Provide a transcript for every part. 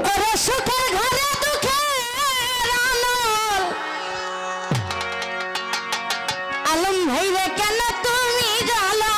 ওরে সুখের ঘরে দুঃখের আনল আলম ভাই রে কেন তুমি জ্বালা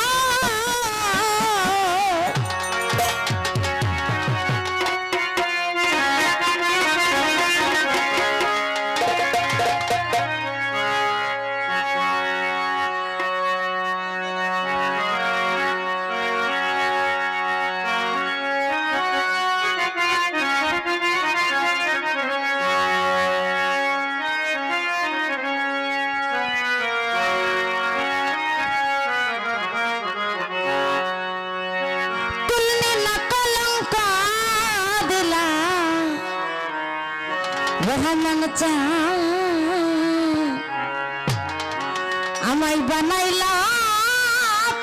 রহমান চা আমায় বানাইলা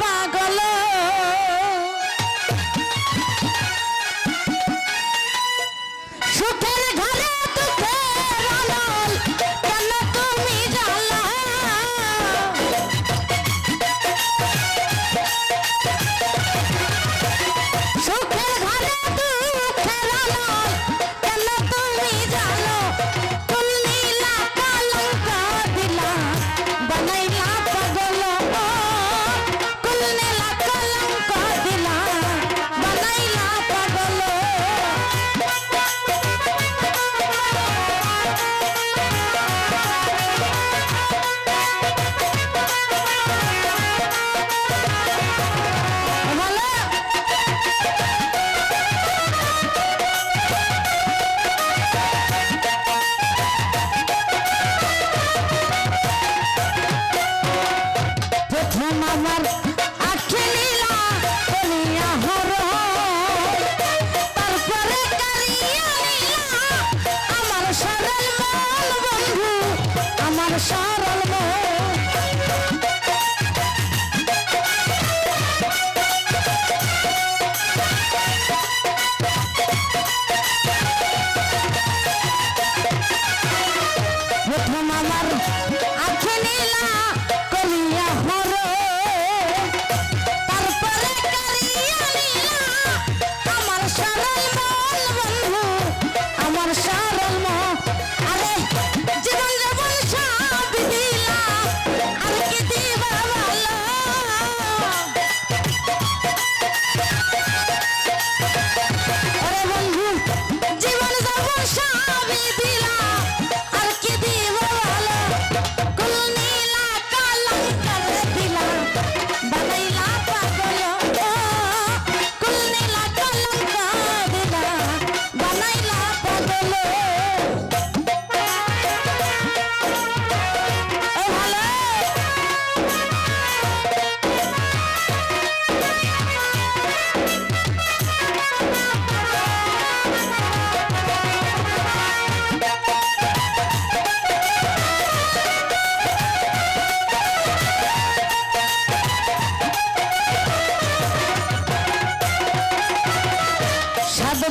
পাগল সুখের ঘরে দুঃখের আনল কেন তুমি জ্বালা সুখের ঘরে দুঃখের আনল কেন তুমি জ্বালা আমার আখি নীলা করিয়া হর তারপরে কারিয়া নীলা আমার সরল মন বন্ধু আমার সরল মন প্রথম আমার আখি নীলা করিয়া হর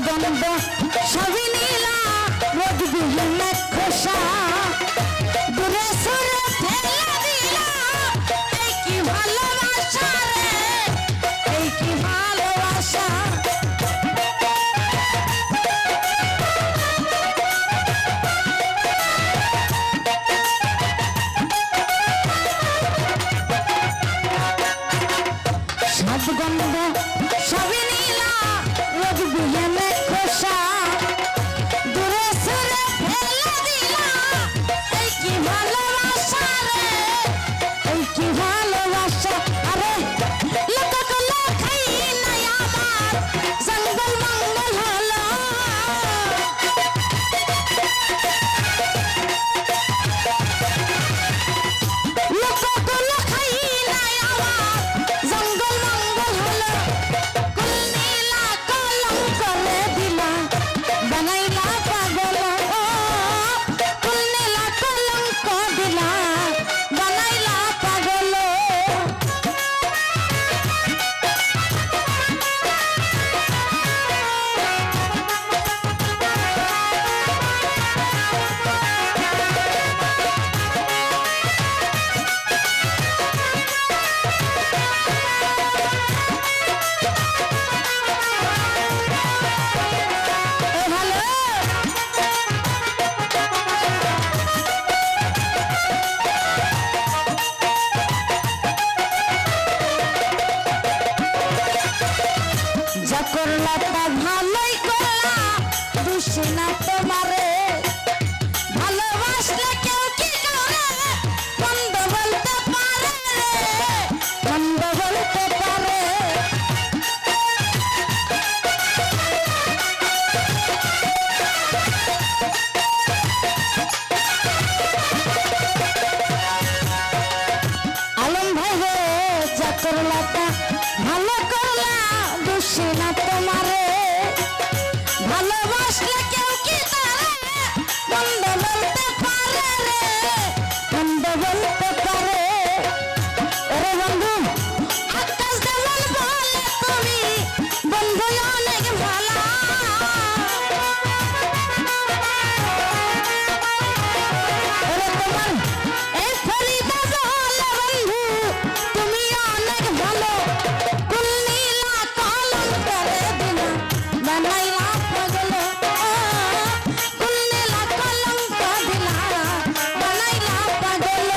গন্ধ সবই নীলা রোদ বিহীন খোসা দূরে সরে ফেলে দিলা এই কি ভালোবাসা রে এই কি ভালোবাসা সব গন্ধ সবই নীলা রোদ বিহীন খোসা দূরে সরে ফেলে দিলা করলা তা ভালোই করলা দোষী না তোমারে ভালোবাসলে কেউ কি করে মন্দ বলতে পারে রে মন্দ বলতে পারে আলম ভাই রে যা করলা তা ভালো করলা দোষী না তোমারে ভালোবাসলে কেউ কি তারে মন্দ বলতে পারে রে মন্দ বলতে পারে ওরে বন্ধু আকাশ যেমন বলে তুমি বন্ধু অনেক ভালো ওরে তোমার এই ফরিদা বলে বন্ধু তুমি অনেক ভালো কুল নীলা কলম করে দিনা বানাইলা পাগল কুল নীলা কলম করে দিনা বানাইলা পাগল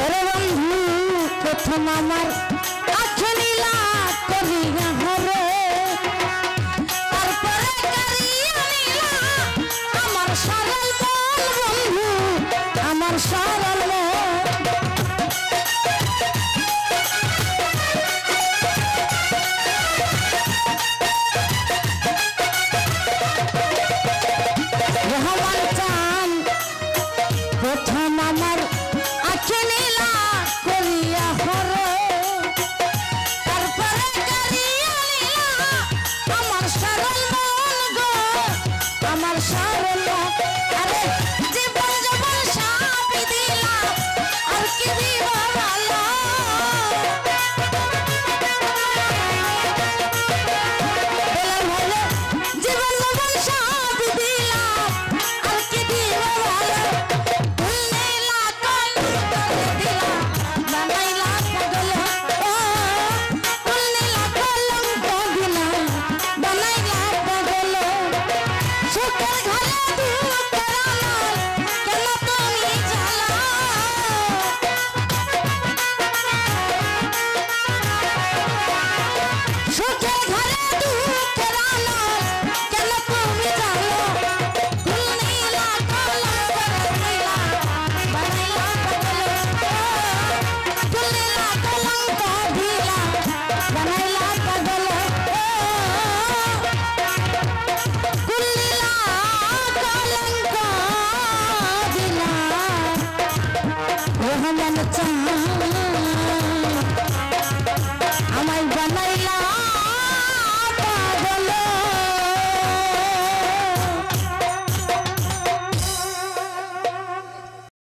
ওরে বন্ধু প্রথম আমার আঁখে নীলা করিয়া হরে তারপরে করিয়া নীলা আমার সরল মন বন্ধু আমার সরল মন রহমান চান প্রথম